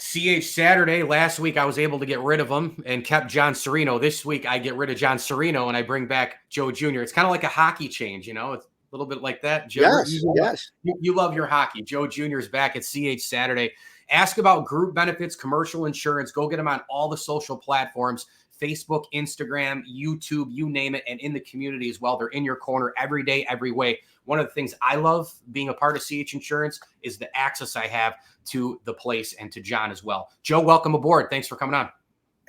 CH Saturday. Last week, I was able to get rid of him and kept John Serino. This week, I get rid of John Serino and I bring back Joe Jr. It's kind of like a hockey change, you know? It's a little bit like that. Joe, Yes. You love your hockey. Joe Jr. is back at CH Saturday. Ask about group benefits, commercial insurance. Go get them on all the social platforms. Facebook, Instagram, YouTube, you name it, and in the community as well. They're in your corner every day, every way. One of the things I love being a part of CH Insurance is the access I have to the place and to John as well. Joe, welcome aboard. Thanks for coming on.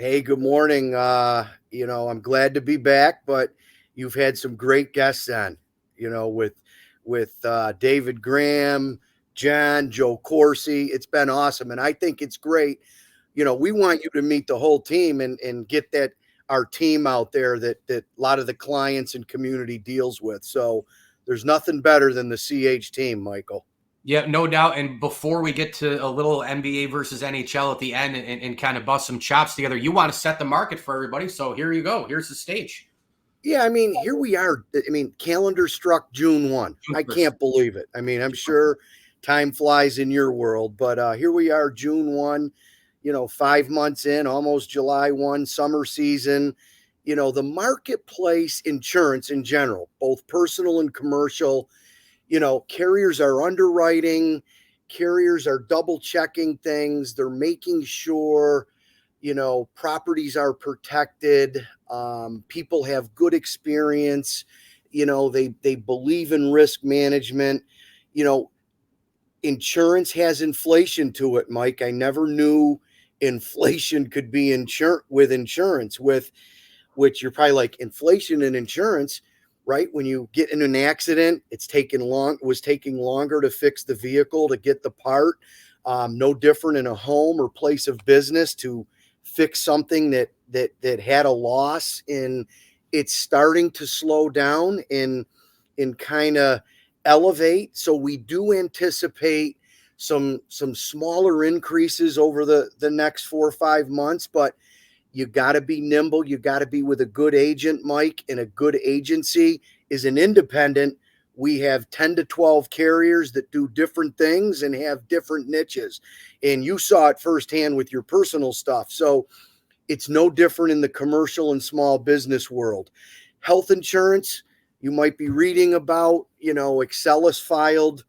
Hey, good morning. I'm glad to be back, but you've had some great guests on, with David Graham, John, Joe Corsi. It's been awesome. And I think it's great. We want you to meet the whole team and get our team out there that a lot of the clients and community deals with. So there's nothing better than the CH team, Michael. Yeah, no doubt. And before we get to a little NBA versus NHL at the end and kind of bust some chops together, you want to set the market for everybody. So here you go. Here's the stage. Yeah, here we are. Calendar struck June 1. I can't believe it. I'm sure time flies in your world, but here we are, June 1, 5 months in, almost July 1, summer season. The marketplace insurance in general, both personal and commercial, carriers are underwriting, carriers are double checking things. They're making sure, properties are protected. People have good experience. They believe in risk management. Insurance has inflation to it, Mike. I never knew inflation could be with insurance, which you're probably like, inflation and insurance, right? When you get in an accident, was taking longer to fix the vehicle, to get the part. No different in a home or place of business to fix something that had a loss. And it's starting to slow down and kind of elevate. So we do anticipate some smaller increases over the next 4 or 5 months, but you got to be nimble. You got to be with a good agent, Mike, and a good agency is an independent. We have 10 to 12 carriers that do different things and have different niches. And you saw it firsthand with your personal stuff. So it's no different in the commercial and small business world. Health insurance, you might be reading about, Excellus filed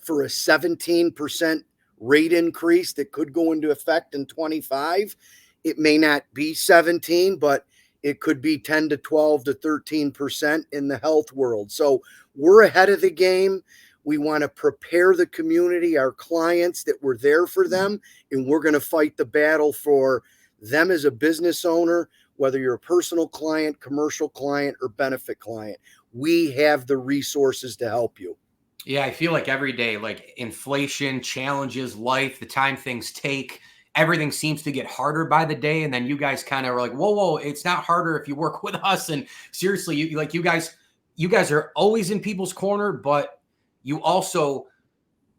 for a 17% rate increase that could go into effect in 25. It may not be 17, but it could be 10 to 12 to 13% in the health world. So we're ahead of the game. We want to prepare the community, our clients, that we're there for them, and we're going to fight the battle for them as a business owner, whether you're a personal client, commercial client, or benefit client. We have the resources to help you. Yeah, I feel like every day, like inflation, challenges, life, the time things take, everything seems to get harder by the day. And then you guys kind of are like, whoa, it's not harder if you work with us. And seriously, you guys are always in people's corner, but you also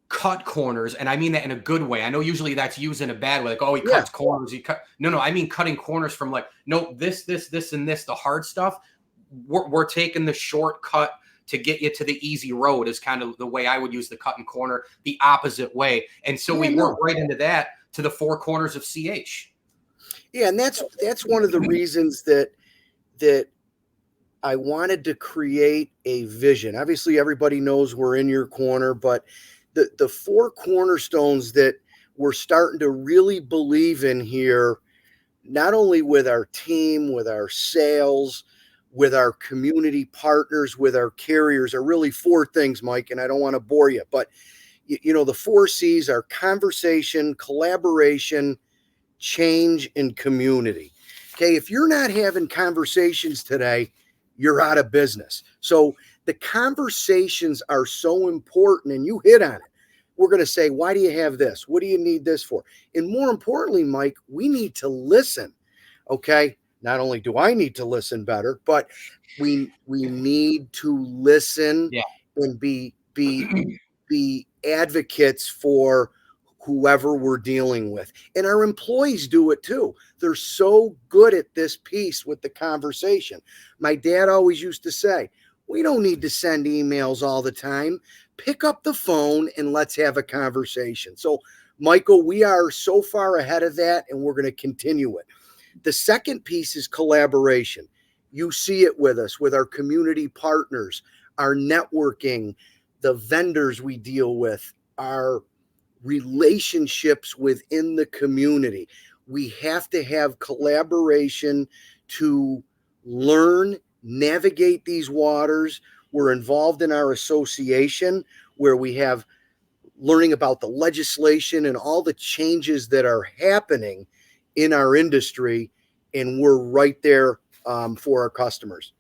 cut corners. And I mean that in a good way. I know usually that's used in a bad way. Like, oh, he cuts corners. No, I mean cutting corners from like, no, this, and this, the hard stuff. We're taking the shortcut to get you to the easy road is kind of the way I would use the cut and corner, the opposite way. And so we work right into that to the four corners of CH. Yeah, and that's one of the reasons that I wanted to create a vision. Obviously, everybody knows we're in your corner, but the four cornerstones that we're starting to really believe in here, not only with our team, with our sales, with our community partners, with our carriers, are really four things, Mike, and I don't want to bore you, but the 4 C's are conversation, collaboration, change, and community. Okay, if you're not having conversations today, you're out of business. So the conversations are so important, and you hit on it. We're going to say, why do you have this? What do you need this for? And more importantly, Mike, we need to listen. Okay, not only do I need to listen better, but we need to listen and be advocates for whoever we're dealing with. And our employees do it too. They're so good at this piece with the conversation. My dad always used to say, we don't need to send emails all the time. Pick up the phone and let's have a conversation. So Michael, we are so far ahead of that, and we're going to continue it. The second piece is collaboration. You see it with us, with our community partners, our networking, the vendors we deal with, our relationships within the community. We have to have collaboration to learn, navigate these waters. We're involved in our association where we have learning about the legislation and all the changes that are happening in our industry, and we're right there for our customers.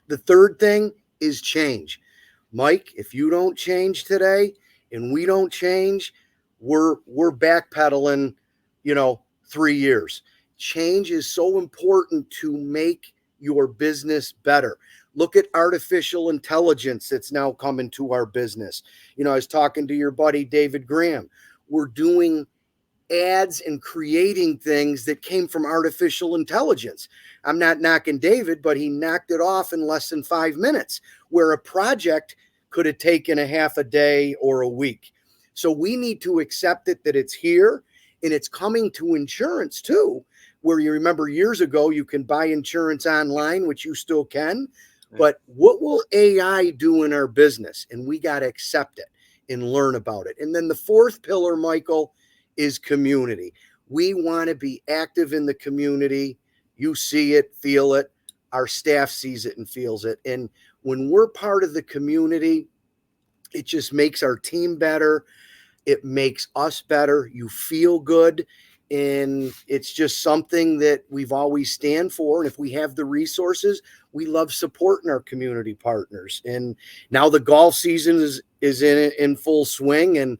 The third thing is change. Mike, if you don't change today and we don't change, we're backpedaling, 3 years. Change is so important to make your business better. Look at artificial intelligence that's now coming to our business. I was talking to your buddy David Graham. We're doing ads and creating things that came from artificial intelligence. I'm not knocking David, but he knocked it off in less than 5 minutes, where a project could have taken a half a day or a week. So we need to accept it that it's here, and it's coming to insurance too, where you remember years ago you can buy insurance online, which you still can. But what will AI do in our business? And we got to accept it and learn about it. And then the fourth pillar, Michael, is community. We want to be active in the community. You see it, feel it. Our staff sees it and feels it. And when we're part of the community, it just makes our team better. It makes us better. You feel good. And it's just something that we've always stand for. And if we have the resources, we love supporting our community partners. And now the golf season is in full swing, and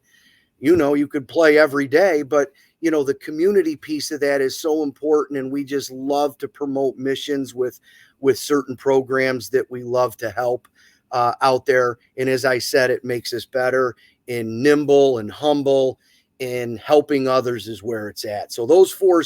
you could play every day, but the community piece of that is so important. And we just love to promote missions with certain programs that we love to help out there. And as I said, it makes us better and nimble and humble, and helping others is where it's at. So those four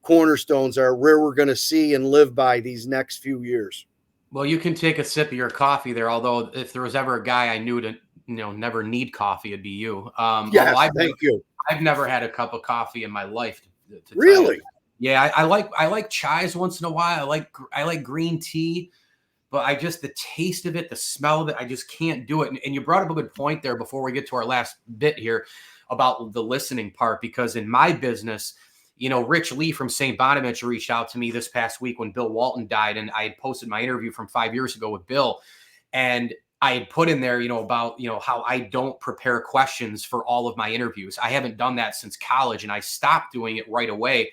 cornerstones are where we're going to see and live by these next few years. Well, you can take a sip of your coffee there. Although if there was ever a guy I knew to, never need coffee, it'd be you. Yes, thank you. I've never had a cup of coffee in my life. To really? Yeah, I like chais once in a while. I like green tea, but the taste of it, the smell of it, I just can't do it. And you brought up a good point there before we get to our last bit here about the listening part, because in my business, Rich Lee from St. Bonaventure reached out to me this past week when Bill Walton died, and I had posted my interview from 5 years ago with Bill, and I had put in there, about, how I don't prepare questions for all of my interviews. I haven't done that since college, and I stopped doing it right away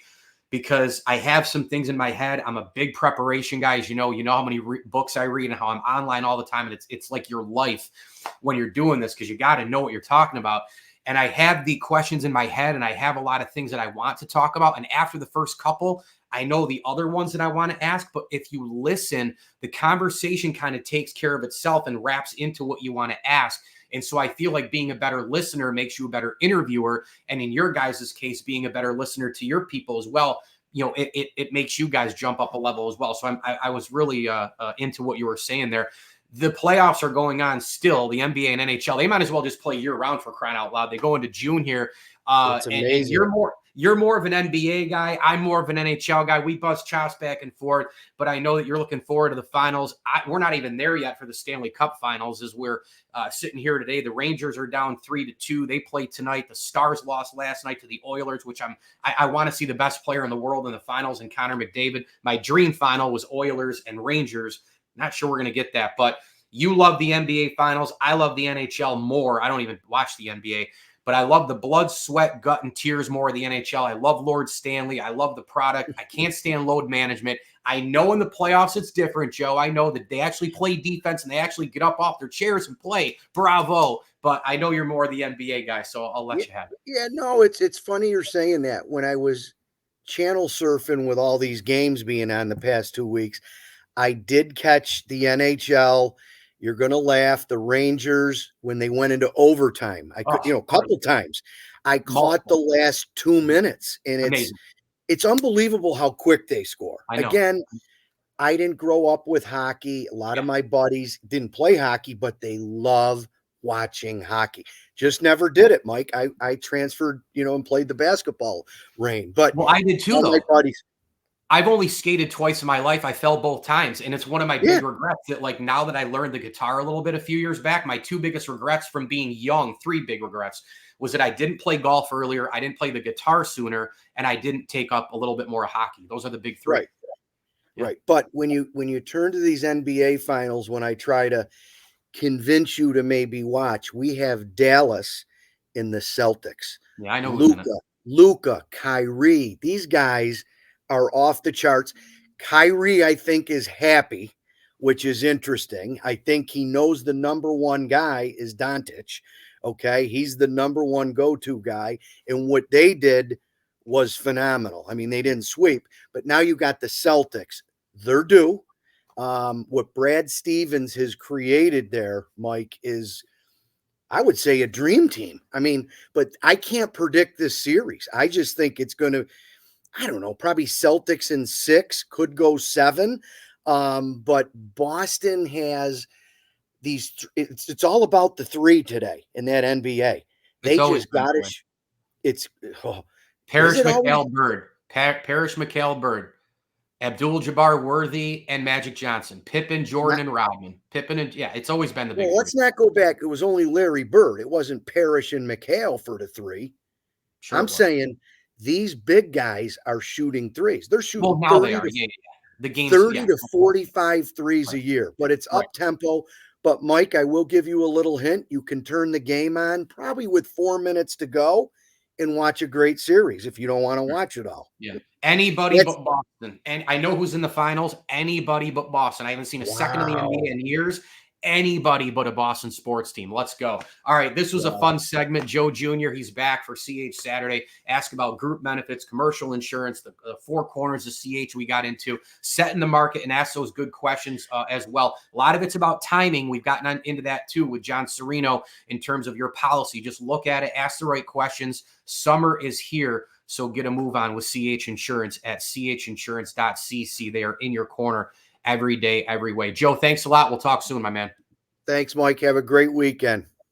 because I have some things in my head. I'm a big preparation guy. As you know how many books I read and how I'm online all the time. And it's like your life when you're doing this, because you got to know what you're talking about. And I have the questions in my head, and I have a lot of things that I want to talk about. And after the first couple, I know the other ones that I want to ask. But if you listen, the conversation kind of takes care of itself and wraps into what you want to ask. And so I feel like being a better listener makes you a better interviewer. And in your guys' case, being a better listener to your people as well, it makes you guys jump up a level as well. So I was really into what you were saying there. The playoffs are going on still. The NBA and NHL, they might as well just play year round, for crying out loud. They go into June here. It's amazing. And you're more of an NBA guy. I'm more of an NHL guy. We bust chops back and forth, but I know that you're looking forward to the finals. We're not even there yet for the Stanley Cup finals as we're sitting here today. The Rangers are down 3-2. They play tonight. The Stars lost last night to the Oilers, which I want to see the best player in the world in the finals, and Connor McDavid. My dream final was Oilers and Rangers. Not sure we're going to get that, but you love the NBA finals. I love the NHL more. I don't even watch the NBA, but I love the blood, sweat, gut, and tears more of the NHL. I love Lord Stanley. I love the product. I can't stand load management. I know in the playoffs it's different, Joe. I know that they actually play defense and they actually get up off their chairs and play. Bravo. But I know you're more the NBA guy, so I'll let you have it. Yeah, no, it's funny you're saying that. When I was channel surfing with all these games being on the past 2 weeks, I did catch the NHL. You're going to laugh. The Rangers, when they went into overtime, I could, a couple times, I caught the last 2 minutes, and it's unbelievable how quick they score. Again, I didn't grow up with hockey. A lot of my buddies didn't play hockey, but they love watching hockey. Just never did it, Mike. I transferred, and played the basketball reign. But Well, I did too, all my though. buddies, I've only skated twice in my life. I fell both times, and it's one of my yeah, big regrets that, like, now that I learned the guitar a little bit a few years back, my two biggest regrets from being young, three big regrets, was that I didn't play golf earlier, I didn't play the guitar sooner, and I didn't take up a little bit more of hockey. Those are the big three. right, Yeah. right. But when you turn to these NBA finals, when I try to convince you to maybe watch, we have Dallas in the Celtics. Yeah, I know who's in it. Luca, Kyrie. These guys are off the charts. Kyrie, I think, is happy, which is interesting. I think he knows the number one guy is Doncic. Okay. He's the number one go-to guy. And what they did was phenomenal. I mean, they didn't sweep, but now you got the Celtics. They're due. What Brad Stevens has created there, Mike, is, I would say, a dream team. I mean, but I can't predict this series. I just think it's going to, I don't know, probably Celtics in 6, could go 7. But Boston has these, it's all about the 3 today in that NBA. It's They always just been got that to, way. it's, oh, is Parrish, it always? McHale, Bird. Parrish, McHale, Bird. Abdul-Jabbar, Worthy, and Magic Johnson. Pippen, Jordan, and Rodman. Pippen, and yeah, it's always been the big Well, three. let's not go back. It was only Larry Bird. It wasn't Parrish and McHale for the 3. Sure I'm it was. saying these big guys are shooting threes. They're shooting Well, now they 30 are. to Yeah, yeah, yeah. The game's, 30 yeah. to 45 threes Right, a year, but it's right. up tempo. But Mike, I will give you a little hint. You can turn the game on probably with 4 minutes to go and watch a great series if you don't want to watch it all. Yeah. Anybody That's but Boston. And I know who's in the finals. Anybody but Boston. I haven't seen a second of the wow. NBA in years. Anybody but a Boston sports team. Let's go. All right. This was a Wow. fun segment. Joe Jr., he's back for CH Saturday. Ask about group benefits, commercial insurance, the 4 corners of CH we got into, setting the market, and ask those good questions as well. A lot of it's about timing. We've gotten into that too with John Serino in terms of your policy. Just look at it, ask the right questions. Summer is here. So get a move on with CH Insurance at chinsurance.cc. They are in your corner every day, every way. Joe, thanks a lot. We'll talk soon, my man. Thanks, Mike. Have a great weekend.